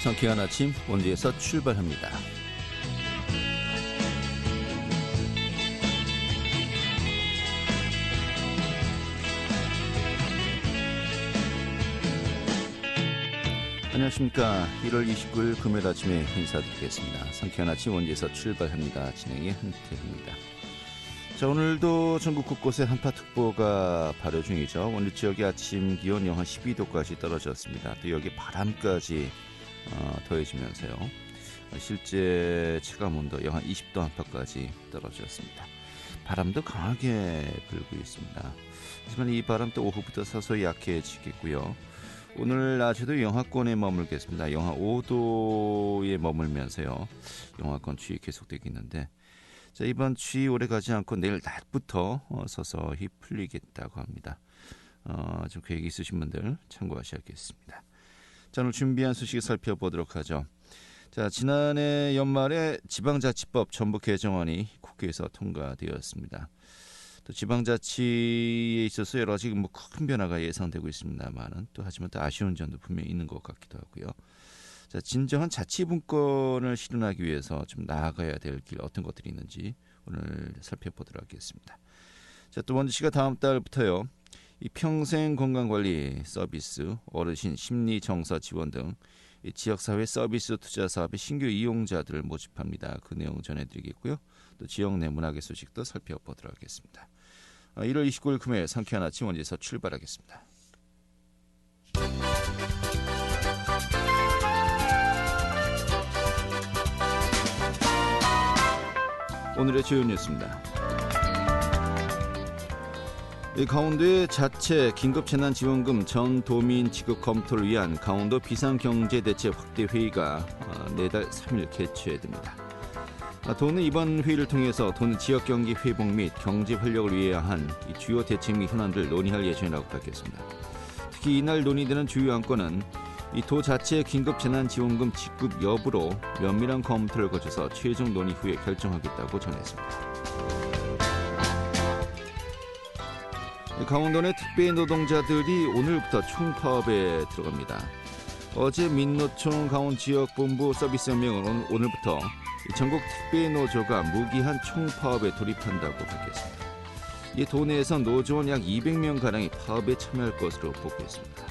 상쾌한 아침 원주에서 출발합니다. 안녕하십니까. 1월 29일 금요일 아침에 인사드리겠습니다. 상쾌한 아침 원주에서 출발합니다. 진행의 한태훈입니다. 자, 오늘도 전국 곳곳에 한파특보가 발효 중이죠. 원주 지역의 아침 기온 영하 12도까지 떨어졌습니다. 또 여기 바람까지 더해지면서요. 실제 체감온도 영하 20도 안팎까지 떨어졌습니다. 바람도 강하게 불고 있습니다. 하지만 이 바람 또 오후부터 서서히 약해지겠고요. 오늘 낮에도 영하권에 머물겠습니다. 영하 5도에 머물면서요. 영하권 추위 계속되겠는데, 자, 이번 추위 오래 가지 않고 내일 낮부터 서서히 풀리겠다고 합니다. 좀 계획 있으신 분들 참고하셔야겠습니다. 자, 오늘 준비한 소식 살펴보도록 하죠. 자, 지난해 연말에 지방자치법 전부 개정안이 국회에서 통과되었습니다. 또 지방자치에 있어서 여러 가지 큰 변화가 예상되고 있습니다만은 하지만 또 아쉬운 점도 분명히 있는 것 같기도 하고요. 자, 진정한 자치분권을 실현하기 위해서 좀 나아가야 될 길 어떤 것들이 있는지 오늘 살펴보도록 하겠습니다. 자, 또 원주시가 다음 달부터요. 이 평생 건강관리 서비스, 어르신 심리정서 지원 등 이 지역사회 서비스 투자 사업의 신규 이용자들을 모집합니다. 그 내용 전해드리겠고요. 또 지역 내 문화계 소식도 살펴보도록 하겠습니다. 1월 29일 금요일 상쾌한 아침 원주에서 출발하겠습니다. 오늘의 주요 뉴스입니다. 강원도의 자체 긴급재난지원금 전 도민 지급 검토를 위한 강원도 비상경제대책 확대회의가 내달 3일 개최됩니다. 도는 이번 회의를 통해서 도는 지역경기 회복 및 경제 활력을 위해야 한 주요 대책 및 현안들을 논의할 예정이라고 밝혔습니다. 특히 이날 논의되는 주요 안건은 도 자체 긴급재난지원금 지급 여부로 면밀한 검토를 거쳐서 최종 논의 후에 결정하겠다고 전했습니다. 강원도 내 특배 노동자들이 오늘부터 총파업에 들어갑니다. 어제 민노총 강원지역본부 서비스연맹은 오늘부터 전국 특배 노조가 무기한 총파업에 돌입한다고 밝혔습니다. 이 도내에서 노조원 약 200명가량이 파업에 참여할 것으로 보고 있습니다.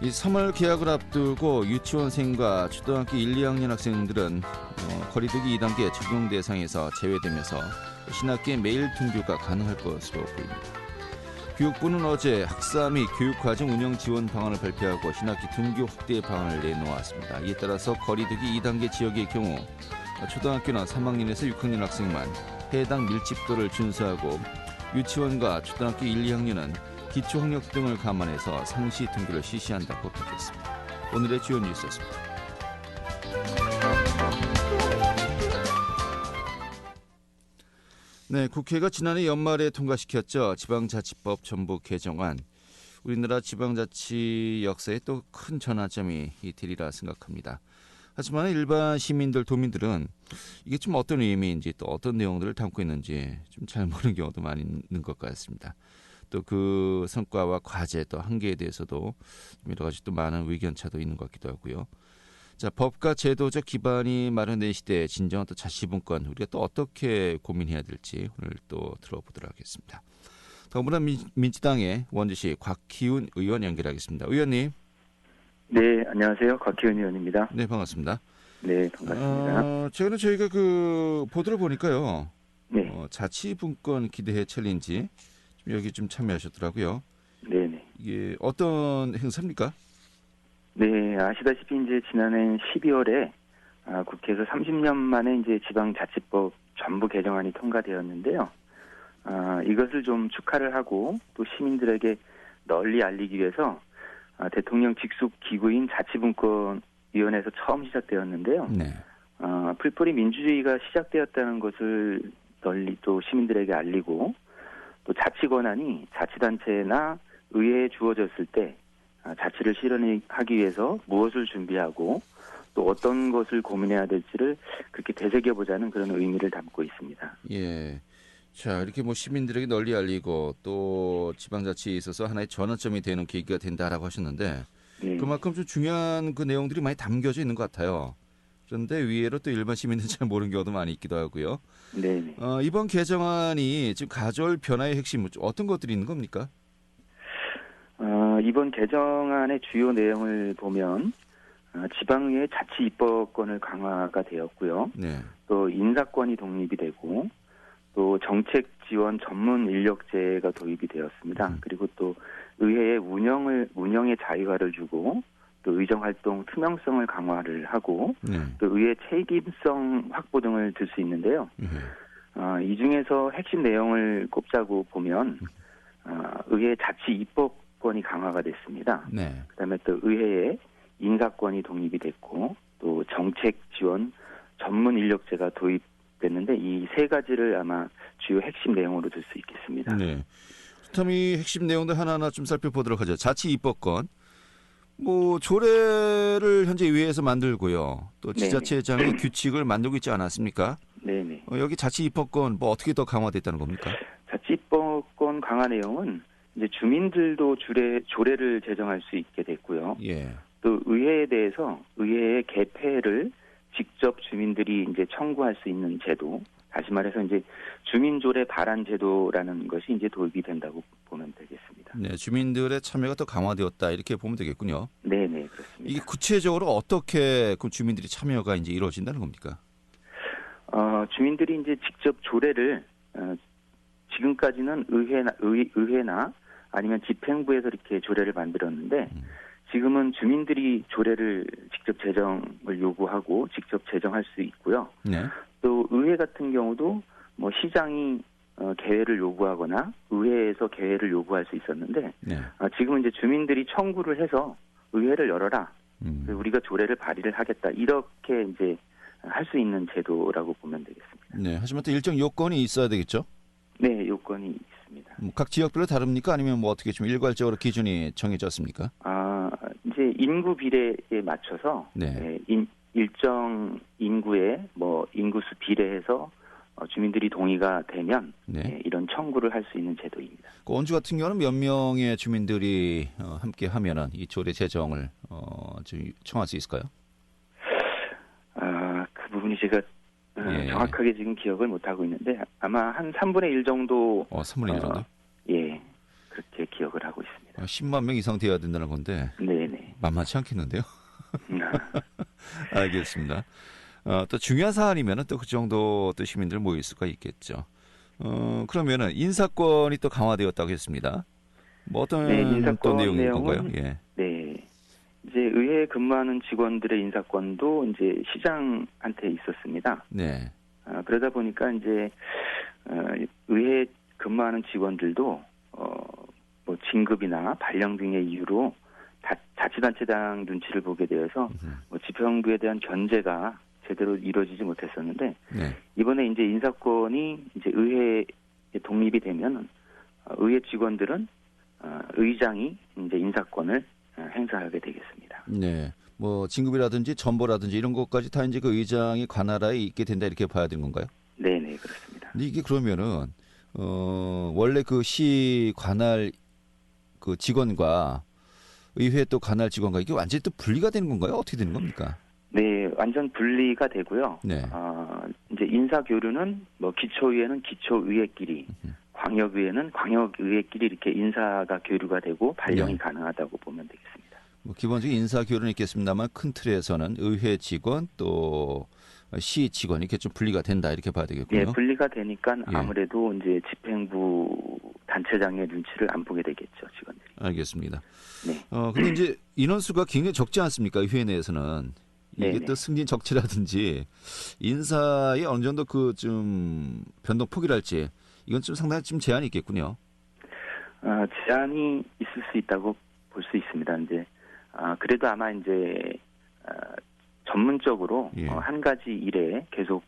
이 3월 개학을 앞두고 유치원생과 초등학교 1, 2학년 학생들은 거리두기 2단계 적용 대상에서 제외되면서 신학기에 매일 등교가 가능할 것으로 보입니다. 교육부는 어제 학사 및 교육과정 운영 지원 방안을 발표하고 신학기 등교 확대 방안을 내놓았습니다. 이에 따라서 거리두기 2단계 지역의 경우 초등학교나 3학년에서 6학년 학생만 해당 밀집도를 준수하고 유치원과 초등학교 1, 2학년은 기초학력 등을 감안해서 상시 등교를 실시한다고 밝혔습니다. 오늘의 주요 뉴스였습니다. 네, 국회가 지난해 연말에 통과시켰죠. 지방자치법 전부 개정안. 우리나라 지방자치 역사에 또 큰 전환점이 되리라 생각합니다. 하지만 일반 시민들, 도민들은 이게 좀 어떤 의미인지 또 어떤 내용들을 담고 있는지 좀 잘 모르는 경우도 많이 있는 것 같습니다. 또 그 성과와 과제 또 한계에 대해서도 여러 가지 또 많은 의견차도 있는 것 같기도 하고요. 자, 법과 제도적 기반이 마련된 시대에 진정한 또 자치분권 우리가 또 어떻게 고민해야 될지 오늘 또 들어보도록 하겠습니다. 더불어민주당의 원주시 곽희운 의원 연결하겠습니다. 의원님. 네, 안녕하세요. 곽희운 의원입니다. 네, 반갑습니다. 네, 반갑습니다. 최근에 저희가 그 보도를 보니까요. 네. 자치분권 기대해 챌린지 여기 좀 참여하셨더라고요. 네네. 이게 어떤 행사입니까? 네, 아시다시피 이제 지난해 12월에 국회에서 30년 만에 이제 지방자치법 전부 개정안이 통과되었는데요. 이것을 좀 축하를 하고 또 시민들에게 널리 알리기 위해서 대통령 직속 기구인 자치분권위원회에서 처음 시작되었는데요. 네. 풀뿌리 민주주의가 시작되었다는 것을 널리 또 시민들에게 알리고 또 자치 권한이 자치단체나 의회에 주어졌을 때 자치를 실현하기 위해서 무엇을 준비하고 또 어떤 것을 고민해야 될지를 그렇게 되새겨보자는 그런 의미를 담고 있습니다. 예. 자, 이렇게 뭐 시민들에게 널리 알리고 또 지방자치에 있어서 하나의 전환점이 되는 계기가 된다라고 하셨는데 네. 그만큼 좀 중요한 그 내용들이 많이 담겨져 있는 것 같아요. 그런데 의외로 또 일반 시민들은 잘 모르는 경우도 많이 있기도 하고요. 네. 이번 개정안이 지금 가져올 변화의 핵심 어떤 것들이 있는 겁니까? 이번 개정안의 주요 내용을 보면 지방의회 자치 입법권을 강화가 되었고요. 네. 또 인사권이 독립이 되고 또 정책 지원 전문 인력제가 도입이 되었습니다. 그리고 또 의회의 운영의 자유화를 주고 또 의정 활동 투명성을 강화를 하고 네. 또 의회 책임성 확보 등을 들 수 있는데요. 네. 이 중에서 핵심 내용을 꼽자고 보면 의회 자치 입법권이 강화가 됐습니다. 네. 그다음에 또 의회의 인사권이 독립이 됐고 또 정책 지원 전문 인력제가 도입됐는데 이 세 가지를 아마 주요 핵심 내용으로 들 수 있겠습니다. 네. 그렇다면 이 핵심 내용들 하나하나 좀 살펴보도록 하죠. 자치 입법권. 뭐 조례를 현재 의회에서 만들고요. 또 지자체장이 규칙을 만들고 있지 않았습니까? 네네. 여기 자치 입법권 뭐 어떻게 더 강화됐다는 겁니까? 자치 입법권 강화 내용은 이제 주민들도 조례를 제정할 수 있게 됐고요. 예. 또 의회에 대해서 의회의 개폐를 직접 주민들이 이제 청구할 수 있는 제도, 다시 말해서 이제 주민조례 발안 제도라는 것이 이제 도입이 된다고 보면 되겠습니다. 네, 주민들의 참여가 더 강화되었다 이렇게 보면 되겠군요. 네, 그렇습니다. 이게 구체적으로 어떻게 그 주민들이 참여가 이제 이루어진다는 겁니까? 주민들이 이제 직접 조례를 지금까지는 의회나 아니면 집행부에서 이렇게 조례를 만들었는데 지금은 주민들이 조례를 직접 제정을 요구하고 직접 제정할 수 있고요. 네. 또 의회 같은 경우도 뭐 시장이 개회를 요구하거나 의회에서 개회를 요구할 수 있었는데 네. 지금은 이제 주민들이 청구를 해서 의회를 열어라. 우리가 조례를 발의를 하겠다. 이렇게 이제 할 수 있는 제도라고 보면 되겠습니다. 네. 하지만 또 일정 요건이 있어야 되겠죠? 네, 요건이 있습니다. 각 지역별로 다릅니까? 아니면 뭐 어떻게 좀 일괄적으로 기준이 정해졌습니까? 이제 인구 비례에 맞춰서 네. 일정 인구의 뭐 인구수 비례해서 주민들이 동의가 되면 네. 이런 청구를 할 수 있는 제도입니다. 그 원주 같은 경우는 몇 명의 주민들이 함께 하면은 이 조례 제정을 좀 청할 수 있을까요? 그 부분이 제가 예. 정확하게 지금 기억을 못 하고 있는데 아마 한 3분의 1 정도. 3분의 1 정도? 예, 그렇게 기억을 하고 있습니다. 10만 명 이상 돼야 된다는 건데 네네. 만만치 않겠는데요? 알겠습니다. 또 중요한 사안이면은 또 그 정도 또 시민들 모일 수가 있겠죠. 그러면은 인사권이 또 강화되었다고 했습니다. 뭐 어떤 인사권 또 내용인 내용은, 건가요? 예. 네. 이제 의회에 근무하는 직원들의 인사권도 이제 시장한테 있었습니다. 네. 그러다 보니까 이제 의회에 근무하는 직원들도 뭐 진급이나 발령 등의 이유로 자치단체장 눈치를 보게 되어서 뭐 집행부에 대한 견제가 제대로 이루어지지 못했었는데 네. 이번에 이제 인사권이 이제 의회에 독립이 되면 의회 직원들은 의장이 이제 인사권을 행사하게 되겠습니다. 네. 뭐 진급이라든지 전보라든지 이런 것까지 다 이제 그 의장이 관할하에 있게 된다 이렇게 봐야 되는 건가요? 네, 그렇습니다. 근데 이게 그러면은 원래 그 시 관할 그 직원과 의회 또 관할 직원과 이게 완전히 또 분리가 되는 건가요? 어떻게 되는 겁니까? 네, 완전 분리가 되고요. 네. 이제 인사교류는 뭐 기초의회는 기초의회끼리, 광역의회는 광역의회끼리 이렇게 인사가 교류가 되고 발령이 네. 가능하다고 보면 되겠습니다. 뭐 기본적인 인사 교류는 있겠습니다만 큰 틀에서는 의회 직원 또 시 직원 이렇게 좀 분리가 된다 이렇게 봐야 되겠군요. 네, 분리가 되니까 예. 아무래도 이제 집행부 단체장의 눈치를 안 보게 되겠죠, 직원들이. 알겠습니다. 네. 근데 이제 인원수가 굉장히 적지 않습니까? 의회 내에서는. 이게 네네. 또 승진 적치라든지 인사에 어느 정도 그 좀 변동 폭이랄지 이건 좀 상당히 좀 제한이 있겠군요. 제한이 있을 수 있다고 볼 수 있습니다. 이제 그래도 아마 이제 전문적으로 예. 한 가지 일에 계속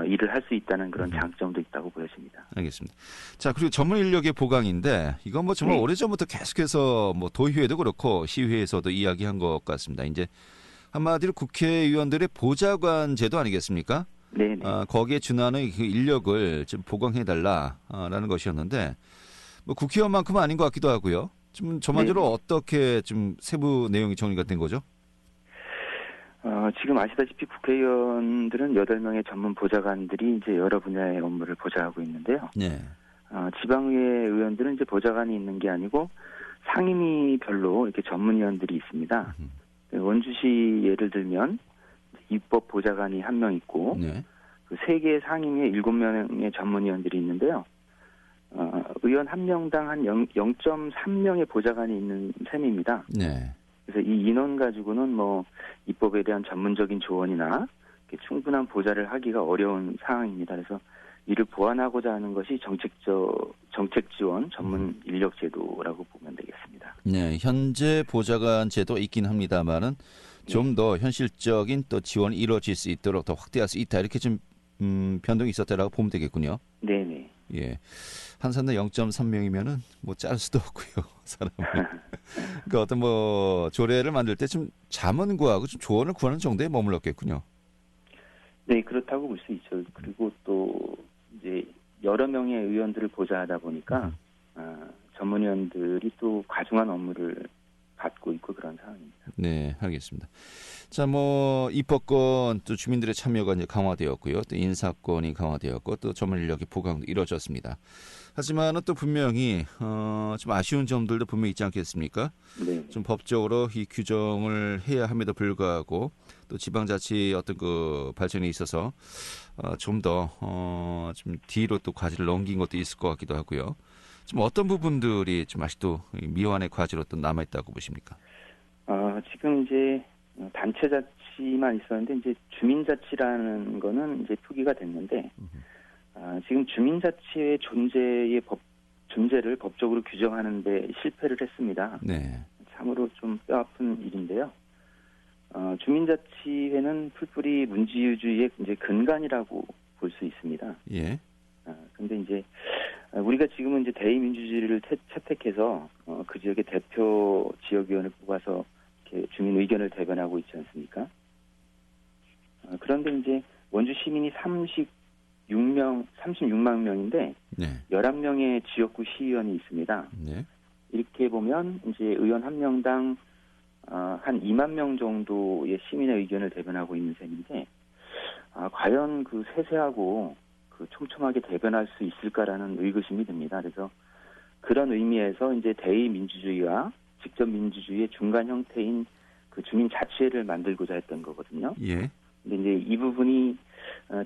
일을 할 수 있다는 그런 장점도 있다고 보여집니다. 알겠습니다. 자, 그리고 전문 인력의 보강인데 이건 뭐 정말 네. 오래전부터 계속해서 뭐 도의회도 그렇고 시의회에서도 이야기한 것 같습니다. 이제 한마디로 국회의원들의 보좌관 제도 아니겠습니까? 네. 거기에 준하는 그 인력을 좀 보강해달라라는 것이었는데 뭐 국회의원만큼은 아닌 것 같기도 하고요. 좀 전반적으로 어떻게 좀 세부 내용이 정리가 된 거죠? 지금 아시다시피 국회의원들은 8명의 전문 보좌관들이 이제 여러 분야의 업무를 보좌하고 있는데요. 네. 지방의회 의원들은 이제 보좌관이 있는 게 아니고 상임위별로 이렇게 전문위원들이 있습니다. 원주시 예를 들면 입법 보좌관이 1명 있고 네. 그 3개의 상임위에 7명의 전문위원들이 있는데요. 의원 1명당 한 0.3명의 보좌관이 있는 셈입니다. 네. 그래서 이 인원 가지고는 뭐 입법에 대한 전문적인 조언이나 충분한 보좌를 하기가 어려운 상황입니다. 그래서 이를 보완하고자 하는 것이 정책 지원 전문 인력 제도라고 보면 되겠습니다. 네, 현재 보좌관 제도 있긴 합니다만은 좀 더 현실적인 또 지원이 이루어질 수 있도록 더 확대할 수 있다 이렇게 좀 변동이 있었다라고 보면 되겠군요. 네네. 예, 한산대 0.3명이면은 뭐 짤 수도 없고요, 사람을. 그러니까 어떤 뭐 조례를 만들 때 좀 자문 구하고 좀 조언을 구하는 정도에 머물렀겠군요. 네, 그렇다고 볼 수 있죠. 그리고 또 이제 여러 명의 의원들을 보좌하다 보니까 전문위원들이 또 과중한 업무를 받고 있고 그런 상황입니다. 네, 알겠습니다. 자, 뭐 입법권 또 주민들의 참여가 이제 강화되었고요, 또 인사권이 강화되었고 또 전문 인력의 보강도 이루어졌습니다. 하지만은 또 분명히 좀 아쉬운 점들도 분명히 있지 않겠습니까? 네. 좀 법적으로 이 규정을 해야 함에도 불구하고 또 지방자치 어떤 그 발전에 있어서 좀 더 좀 뒤로 또 과제를 넘긴 것도 있을 것 같기도 하고요. 좀 어떤 부분들이 좀 아직도 미완의 과제로 또 남아 있다고 보십니까? 지금 이제 단체 자치만 있었는데 이제 주민자치라는 거는 이제 표기가 됐는데 지금 주민자치의 존재를 법적으로 규정하는데 실패를 했습니다. 네. 참으로 좀 뼈아픈 일인데요. 주민자치회는 풀뿌리 문지유주의의 이제 근간이라고 볼 수 있습니다. 예. 근데 이제 우리가 지금은 이제 대의민주주의를 채택해서 그 지역의 대표 지역위원을 뽑아서 이렇게 주민 의견을 대변하고 있지 않습니까? 그런데 이제 원주 시민이 36만 명인데 네. 11명의 지역구 시의원이 있습니다. 네. 이렇게 보면 이제 의원 1명당 한 2만 명 정도의 시민의 의견을 대변하고 있는 셈인데 과연 그 세세하고 그 촘촘하게 대변할 수 있을까라는 의구심이 듭니다. 그래서 그런 의미에서 이제 대의 민주주의와 직접 민주주의의 중간 형태인 그 주민자치회를 만들고자 했던 거거든요. 예. 근데 이제 이 부분이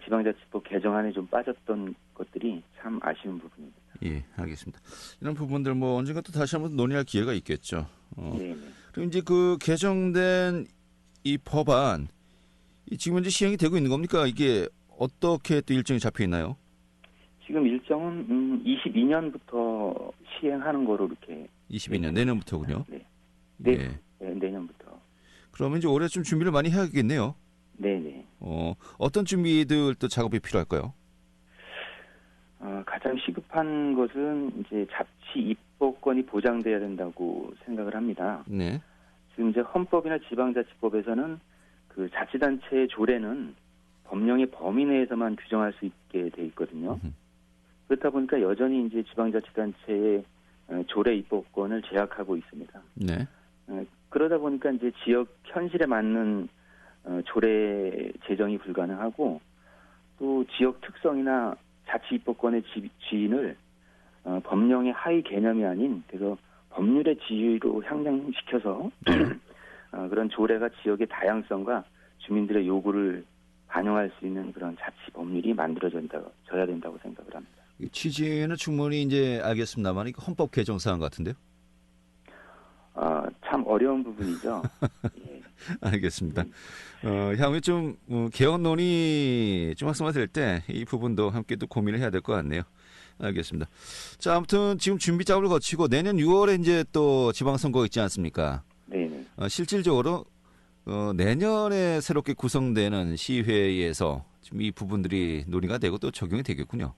지방자치법 개정안에 좀 빠졌던 것들이 참 아쉬운 부분입니다. 예, 알겠습니다. 이런 부분들 뭐 언젠가 또 다시 한번 논의할 기회가 있겠죠. 네. 그럼 이제 그 개정된 이 법안 지금 현재 시행이 되고 있는 겁니까? 이게 어떻게 또 일정이 잡혀 있나요? 지금 일정은 22년부터 시행하는 거로 이렇게 22년 내년부터군요. 네. 예. 네, 내년부터. 그러면 이제 올해 좀 준비를 많이 해야겠네요. 네네. 어떤 준비들 또 작업이 필요할까요? 가장 시급한 것은 이제 자치 입법권이 보장돼야 된다고 생각을 합니다. 네. 지금 이제 헌법이나 지방자치법에서는 그 자치단체의 조례는 법령의 범위 내에서만 규정할 수 있게 돼 있거든요. 그렇다 보니까 여전히 이제 지방자치단체의 조례 입법권을 제약하고 있습니다. 네. 그러다 보니까 이제 지역 현실에 맞는 조례 제정이 불가능하고 또 지역 특성이나 자치 입법권의 지인을 법령의 하위 개념이 아닌 그래서 법률의 지위로 향상시켜서 그런 조례가 지역의 다양성과 주민들의 요구를 반영할 수 있는 그런 자치 법률이 만들어져야 된다고 생각을 합니다. 취지는 충분히 이제 알겠습니다만 이거 헌법 개정 사안 같은데요? 참 어려운 부분이죠. 예. 알겠습니다. 향후에 좀 개헌론이 좀 활성화될 때 이 부분도 함께 또 고민을 해야 될 것 같네요. 알겠습니다. 자, 아무튼 지금 준비 작업을 거치고 내년 6월에 이제 또 지방선거 있지 않습니까? 네. 실질적으로 내년에 새롭게 구성되는 시의회에서 지금 이 부분들이 논의가 되고 또 적용이 되겠군요.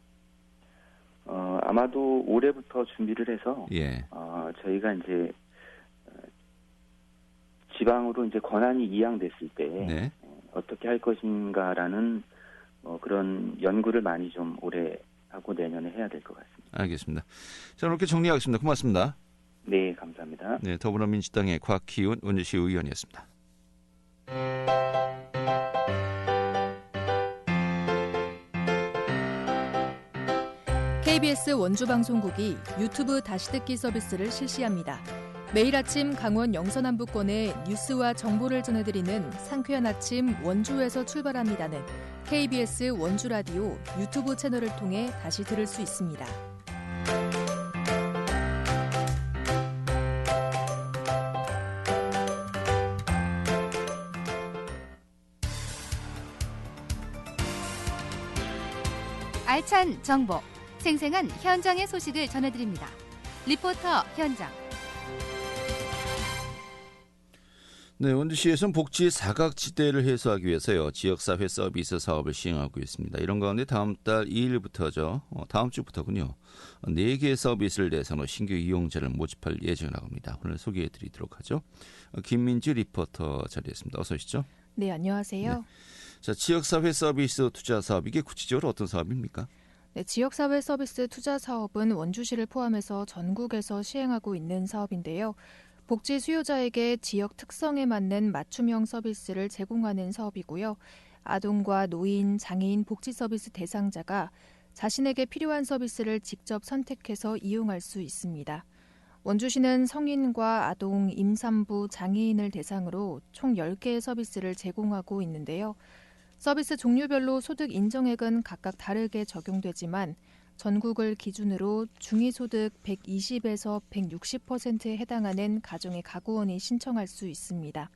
아마도 올해부터 준비를 해서 예. 저희가 이제 지방으로 이제 권한이 이양됐을 때 네. 어떻게 할 것인가라는 그런 연구를 많이 좀 올해 하고 내년에 해야 될 것 같습니다. 알겠습니다. 자, 이렇게 정리하겠습니다. 고맙습니다. 네, 감사합니다. 네, 더불어민주당의 곽희훈 원주시 의원이었습니다. KBS 원주방송국이 유튜브 다시 듣기 서비스를 실시합니다. 매일 아침 강원 영서남부권의 뉴스와 정보를 전해드리는 상쾌한 아침 원주에서 출발합니다는 KBS 원주라디오 유튜브 채널을 통해 다시 들을 수 있습니다. 알찬 정보, 생생한 현장의 소식을 전해드립니다. 리포터 현장. 네, 원주시에서는 복지 사각지대를 해소하기 위해서요, 지역사회 서비스 사업을 시행하고 있습니다. 이런 가운데 다음 달 2일부터죠. 다음 주부터군요. 4개의 서비스를 대상으로 신규 이용자를 모집할 예정이라고 합니다. 오늘 소개해드리도록 하죠. 김민주 리포터 자리했습니다. 어서 오시죠. 네, 안녕하세요. 네. 자, 지역사회 서비스 투자 사업, 이게 구체적으로 어떤 사업입니까? 네, 지역사회 서비스 투자 사업은 원주시를 포함해서 전국에서 시행하고 있는 사업인데요. 복지 수요자에게 지역 특성에 맞는 맞춤형 서비스를 제공하는 사업이고요. 아동과 노인, 장애인 복지 서비스 대상자가 자신에게 필요한 서비스를 직접 선택해서 이용할 수 있습니다. 원주시는 성인과 아동, 임산부, 장애인을 대상으로 총 10개의 서비스를 제공하고 있는데요. 서비스 종류별로 소득 인정액은 각각 다르게 적용되지만 전국을 기준으로 중위소득 120에서 160%에 해당하는 가정의 가구원이 신청할 수 있습니다.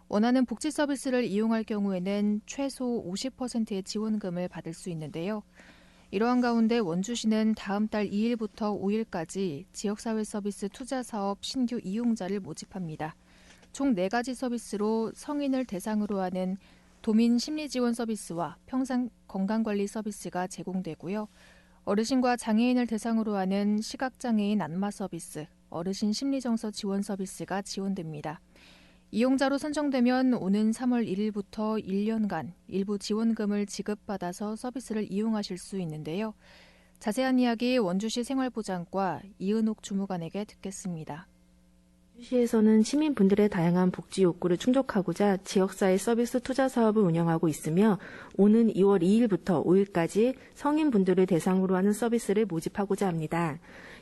원하는 복지 서비스를 이용할 경우에는 최소 50%의 지원금을 받을 수 있는데요. 이러한 가운데 원주시는 다음 달 2일부터 5일까지 지역사회 서비스 투자 사업 신규 이용자를 모집합니다. 총 4가지 서비스로 성인을 대상으로 하는 도민 심리지원 서비스와 평상 건강관리 서비스가 제공되고요. 어르신과 장애인을 대상으로 하는 시각장애인 안마 서비스, 어르신 심리정서 지원 서비스가 지원됩니다. 이용자로 선정되면 오는 3월 1일부터 1년간 일부 지원금을 지급받아서 서비스를 이용하실 수 있는데요. 자세한 이야기 원주시 생활보장과 이은옥 주무관에게 듣겠습니다. 원주시에서는 시민분들의 다양한 복지 욕구를 충족하고자 지역사회 서비스 투자 사업을 운영하고 있으며 오는 2월 2일부터 5일까지 성인분들을 대상으로 하는 서비스를 모집하고자 합니다.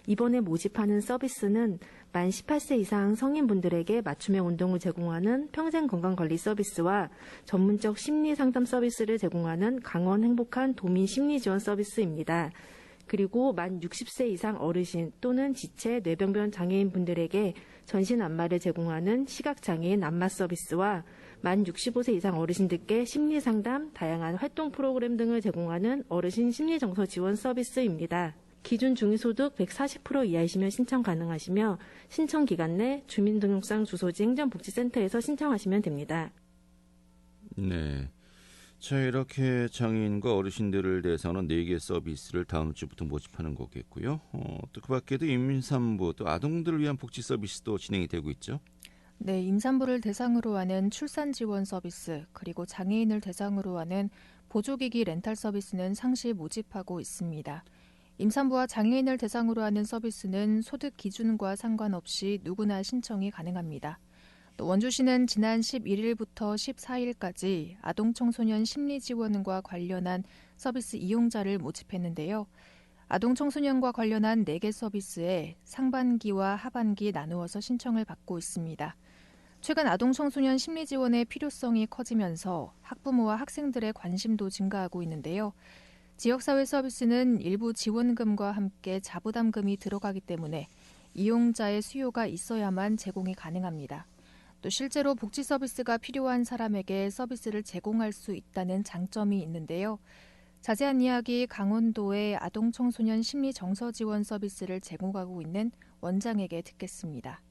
이번에 모집하는 서비스는 만 18세 이상 성인분들에게 맞춤형 운동을 제공하는 평생건강관리 서비스와 전문적 심리상담 서비스를 제공하는 강원 행복한 도민 심리지원 서비스입니다. 그리고 만 60세 이상 어르신 또는 지체 뇌병변 장애인 분들에게 전신 안마를 제공하는 시각장애인 안마 서비스와 만 65세 이상 어르신들께 심리상담, 다양한 활동 프로그램 등을 제공하는 어르신 심리정서 지원 서비스입니다. 기준 중위소득 140% 이하이시면 신청 가능하시며 신청 기간 내 주민등록상 주소지 행정복지센터에서 신청하시면 됩니다. 네. 자, 이렇게 장애인과 어르신들을 대상으로 4개 서비스를 다음 주부터 모집하는 거겠고요. 또 그 밖에도 임산부, 또 아동들을 위한 복지 서비스도 진행이 되고 있죠. 네, 임산부를 대상으로 하는 출산 지원 서비스, 그리고 장애인을 대상으로 하는 보조기기 렌탈 서비스는 상시 모집하고 있습니다. 임산부와 장애인을 대상으로 하는 서비스는 소득 기준과 상관없이 누구나 신청이 가능합니다. 또 원주시는 지난 11일부터 14일까지 아동청소년 심리지원과 관련한 서비스 이용자를 모집했는데요. 아동청소년과 관련한 4개 서비스에 상반기와 하반기 나누어서 신청을 받고 있습니다. 최근 아동청소년 심리지원의 필요성이 커지면서 학부모와 학생들의 관심도 증가하고 있는데요. 지역사회 서비스는 일부 지원금과 함께 자부담금이 들어가기 때문에 이용자의 수요가 있어야만 제공이 가능합니다. 또 실제로 복지 서비스가 필요한 사람에게 서비스를 제공할 수 있다는 장점이 있는데요. 자세한 이야기 강원도의 아동청소년 심리정서 지원 서비스를 제공하고 있는 원장에게 듣겠습니다.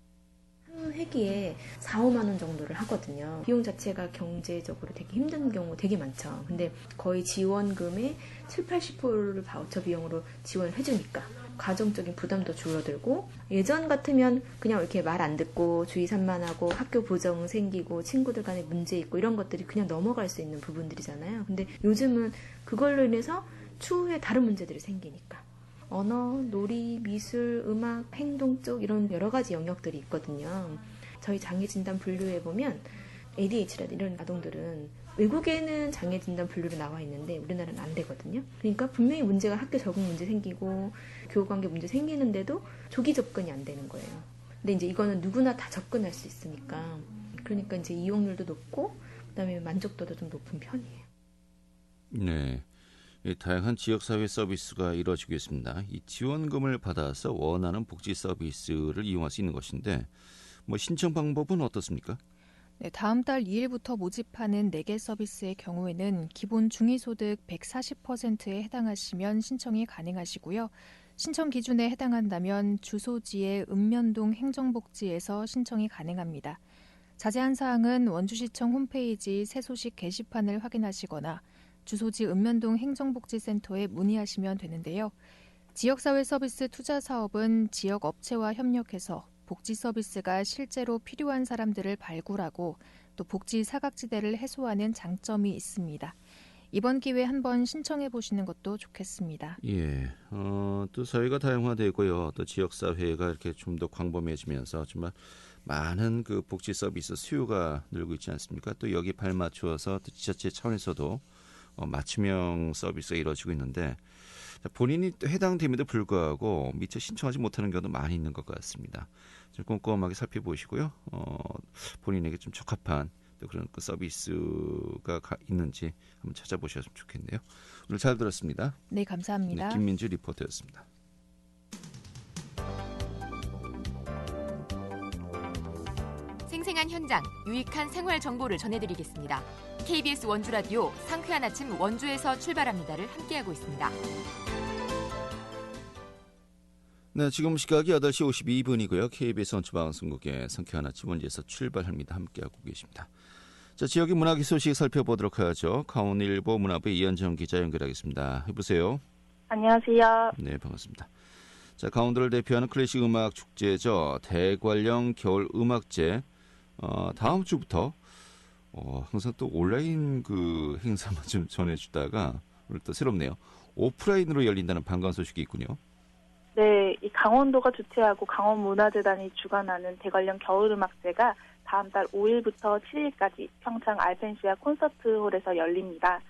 한 회기에 4, 5만 원 정도를 하거든요. 비용 자체가 경제적으로 되게 힘든 경우 되게 많죠. 근데 거의 지원금의 7, 80%를 바우처 비용으로 지원을 해주니까 가정적인 부담도 줄어들고 예전 같으면 그냥 이렇게 말 안 듣고 주의 산만하고 학교 부정 생기고 친구들 간에 문제 있고 이런 것들이 그냥 넘어갈 수 있는 부분들이잖아요. 근데 요즘은 그걸로 인해서 추후에 다른 문제들이 생기니까 언어, 놀이, 미술, 음악, 행동 쪽 이런 여러 가지 영역들이 있거든요. 저희 장애진단 분류에 보면 ADHD 이런 아동들은 외국에는 장애진단 분류로 나와 있는데 우리나라는 안 되거든요. 그러니까 분명히 문제가 학교 적응 문제 생기고 교우관계 문제 생기는데도 조기 접근이 안 되는 거예요. 근데 이제 이거는 누구나 다 접근할 수 있으니까 그러니까 이제 이용률도 높고 그다음에 만족도도 좀 높은 편이에요. 네. 다양한 지역사회 서비스가 이루어지고 있습니다. 이 지원금을 받아서 원하는 복지 서비스를 이용할 수 있는 것인데 신청 방법은 어떻습니까? 네, 다음 달 2일부터 모집하는 4개 서비스의 경우에는 기본 중위소득 140%에 해당하시면 신청이 가능하시고요. 신청 기준에 해당한다면 주소지의 읍면동 행정복지에서 신청이 가능합니다. 자세한 사항은 원주시청 홈페이지 새소식 게시판을 확인하시거나 주소지 읍면동 행정복지센터에 문의하시면 되는데요. 지역사회 서비스 투자 사업은 지역 업체와 협력해서 복지 서비스가 실제로 필요한 사람들을 발굴하고 또 복지 사각지대를 해소하는 장점이 있습니다. 이번 기회에 한번 신청해 보시는 것도 좋겠습니다. 예, 또 사회가 다양화되고요. 또 지역사회가 이렇게 좀 더 광범해지면서 정말 많은 그 복지 서비스 수요가 늘고 있지 않습니까? 또 여기 발맞추어서 또 지자체 차원에서도 맞춤형 서비스가 이루어지고 있는데 본인이 또 해당됨에도 불구하고 미처 신청하지 못하는 경우도 많이 있는 것 같습니다. 좀 꼼꼼하게 살펴보시고요. 본인에게 좀 적합한 또 그런 그 서비스가 있는지 한번 찾아보셨으면 좋겠네요. 오늘 잘 들었습니다. 네, 감사합니다. 네, 김민주 리포터였습니다. 생생한 현장, 유익한 생활 정보를 전해드리겠습니다. KBS 원주라디오 상쾌한 아침 원주에서 출발합니다를 함께하고 있습니다. 네, 지금 시각이 8시 52분이고요. KBS 원주방송국의 상쾌한 아침 원주에서 출발합니다. 함께하고 계십니다. 자, 지역의 문화기 소식 살펴보도록 하죠. 강원일보 문화부의 이현정 기자 연결하겠습니다. 해보세요. 안녕하세요. 네, 반갑습니다. 자, 강원도를 대표하는 클래식 음악 축제죠. 대관령 겨울 음악제. 다음 주부터 항상 또 온라인 그 행사만 좀 전해주다가 오늘 또 새롭네요. 오프라인으로 열린다는 반가운 소식이 있군요. 네, 이 강원도가 주최하고 강원문화재단이 주관하는 대관령 겨울음악제가 다음 달 5일부터 7일까지 평창 알펜시아 콘서트홀에서 열립니다.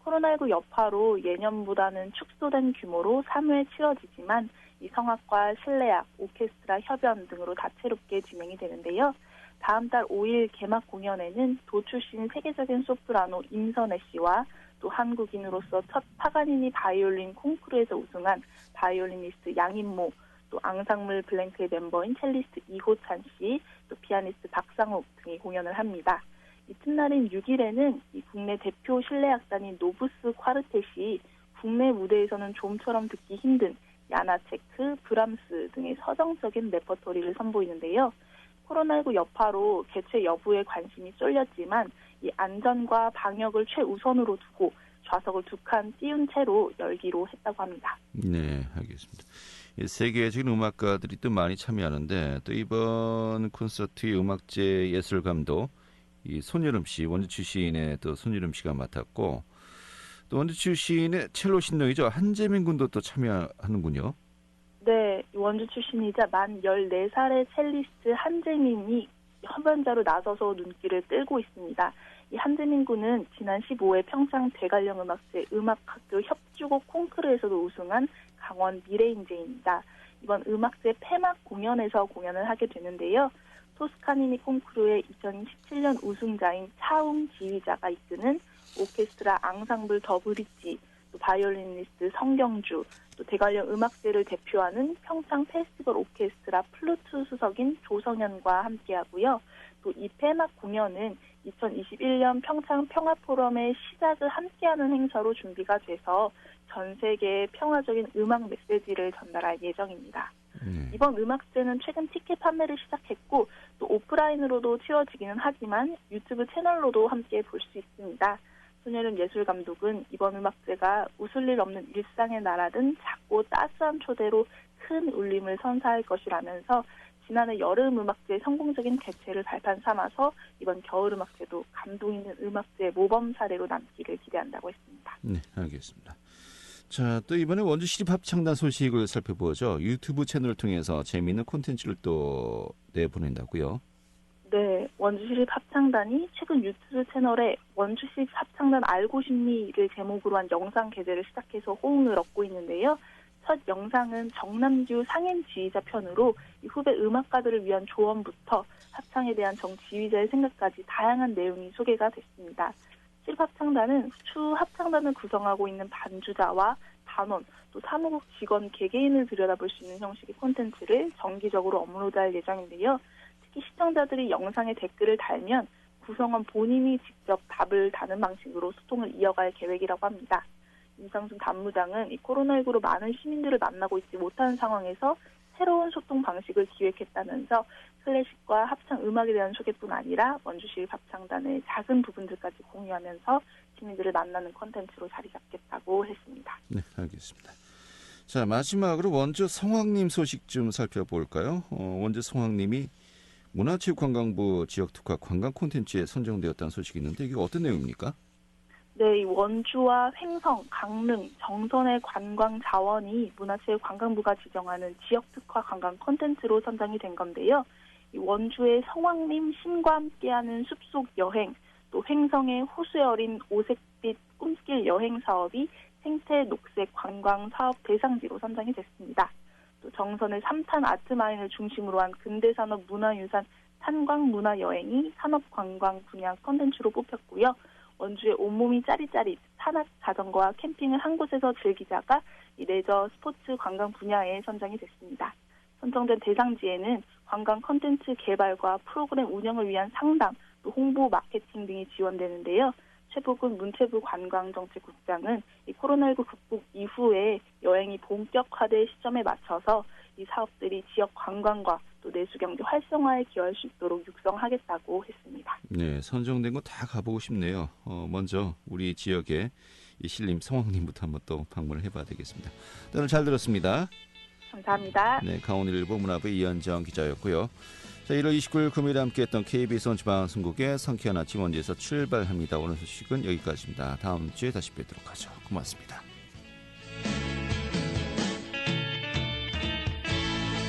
코로나19 여파로 예년보다는 축소된 규모로 3회 치러지지만 이 성악과 실내악, 오케스트라 협연 등으로 다채롭게 진행이 되는데요. 다음 달 5일 개막 공연에는 도 출신 세계적인 소프라노 임선혜 씨와 또 한국인으로서 첫 파가니니 바이올린 콩쿠르에서 우승한 바이올리니스트 양인모, 또 앙상블 블랭크의 멤버인 첼리스트 이호찬 씨, 또 피아니스트 박상욱 등이 공연을 합니다. 이튿날인 6일에는 이 국내 대표 실내악단인 노브스 콰르텟이 국내 무대에서는 좀처럼 듣기 힘든 야나체크, 브람스 등의 서정적인 레퍼토리를 선보이는데요. 코로나19 여파로 개최 여부에 관심이 쏠렸지만 이 안전과 방역을 최우선으로 두고 좌석을 2칸 띄운 채로 열기로 했다고 합니다. 네, 알겠습니다. 세계적인 음악가들이 또 많이 참여하는데 또 이번 콘서트의 음악제 예술감도 이 손여름 씨, 원주 출신의 또 손여름 씨가 맡았고 또 원주 출신의 첼로 신동이죠. 한재민 군도 또 참여하는군요. 네, 원주 출신이자 만 14살의 첼리스트 한재민이 협연자로 나서서 눈길을 끌고 있습니다. 이 한재민 군은 지난 15회 평창 대관령 음악제 음악학교 협주곡 콩쿠르에서도 우승한 강원 미래인재입니다. 이번 음악제 폐막 공연에서 공연을 하게 되는데요. 토스카니니 콩쿠르의 2017년 우승자인 차웅 지휘자가 이끄는 오케스트라 앙상블 더 브릿지, 또 바이올리니스트 성경주, 또 대관령 음악제를 대표하는 평창 페스티벌 오케스트라 플루트 수석인 조성현과 함께하고요. 또 이 폐막 공연은 2021년 평창 평화포럼의 시작을 함께하는 행사로 준비가 돼서 전 세계에 평화적인 음악 메시지를 전달할 예정입니다. 이번 음악제는 최근 티켓 판매를 시작했고 또 오프라인으로도 치러지기는 하지만 유튜브 채널로도 함께 볼 수 있습니다. 손여름 예술감독은 이번 음악제가 웃을 일 없는 일상의 나라든 작고 따스한 초대로 큰 울림을 선사할 것이라면서 지난해 여름 음악제의 성공적인 개최를 발판 삼아서 이번 겨울 음악제도 감동 있는 음악제의 모범 사례로 남기를 기대한다고 했습니다. 네, 알겠습니다. 자, 또 이번에 원주 시립합창단 소식을 살펴보죠. 유튜브 채널을 통해서 재미있는 콘텐츠를 또 내보낸다고요. 네, 원주시립합창단이 최근 유튜브 채널에 원주시립합창단 알고 싶니를 제목으로 한 영상 게재를 시작해서 호응을 얻고 있는데요. 첫 영상은 정남규 상임 지휘자 편으로 이 후배 음악가들을 위한 조언부터 합창에 대한 정지휘자의 생각까지 다양한 내용이 소개가 됐습니다. 시립합창단은 추후 합창단을 구성하고 있는 반주자와 단원, 또 사무국 직원 개개인을 들여다볼 수 있는 형식의 콘텐츠를 정기적으로 업로드할 예정인데요. 특히 시청자들이 영상에 댓글을 달면 구성원 본인이 직접 답을 다는 방식으로 소통을 이어갈 계획이라고 합니다. 임상순 단무장은 이 코로나19로 많은 시민들을 만나고 있지 못하는 상황에서 새로운 소통 방식을 기획했다면서 클래식과 합창 음악에 대한 소개뿐 아니라 원주시 합창단의 작은 부분들까지 공유하면서 시민들을 만나는 콘텐츠로 자리 잡겠다고 했습니다. 네, 알겠습니다. 자, 마지막으로 원주 성황림 소식 좀 살펴볼까요? 원주 성황림이 문화체육관광부 지역특화 관광 콘텐츠에 선정되었다는 소식이 있는데 이게 어떤 내용입니까? 네, 이 원주와 횡성, 강릉, 정선의 관광 자원이 문화체육관광부가 지정하는 지역특화 관광 콘텐츠로 선정이 된 건데요. 이 원주의 성황림 신과 함께하는 숲속 여행, 또 횡성의 호수에 어린 오색빛 꿈길 여행 사업이 생태 녹색 관광 사업 대상지로 선정이 됐습니다. 또 정선의 3탄 아트마인을 중심으로 한 근대산업 문화유산 탄광문화여행이 산업관광 분야 콘텐츠로 뽑혔고요. 원주의 온몸이 짜릿짜릿 산악 자전거와 캠핑을 한 곳에서 즐기자가 이 레저 스포츠 관광 분야에 선정이 됐습니다. 선정된 대상지에는 관광 콘텐츠 개발과 프로그램 운영을 위한 상담, 또 홍보 마케팅 등이 지원되는데요. 최복은 문체부 관광정책국장은 이 코로나19 극복 이후에 여행이 본격화될 시점에 맞춰서 이 사업들이 지역 관광과 또 내수경제 활성화에 기여할 수 있도록 육성하겠다고 했습니다. 네, 선정된 거 다 가보고 싶네요. 먼저 우리 지역의 이 신림 성황림부터 한번 또 방문을 해봐야 되겠습니다. 오늘 잘 들었습니다. 감사합니다. 네, 강원일보 문화부 이현정 기자였고요. 자, 1월 29일 금요일에 함께했던 KBS 원주방송국의 상쾌한 아침 원주에서 출발합니다. 오늘 소식은 여기까지입니다. 다음 주에 다시 뵙도록 하죠. 고맙습니다.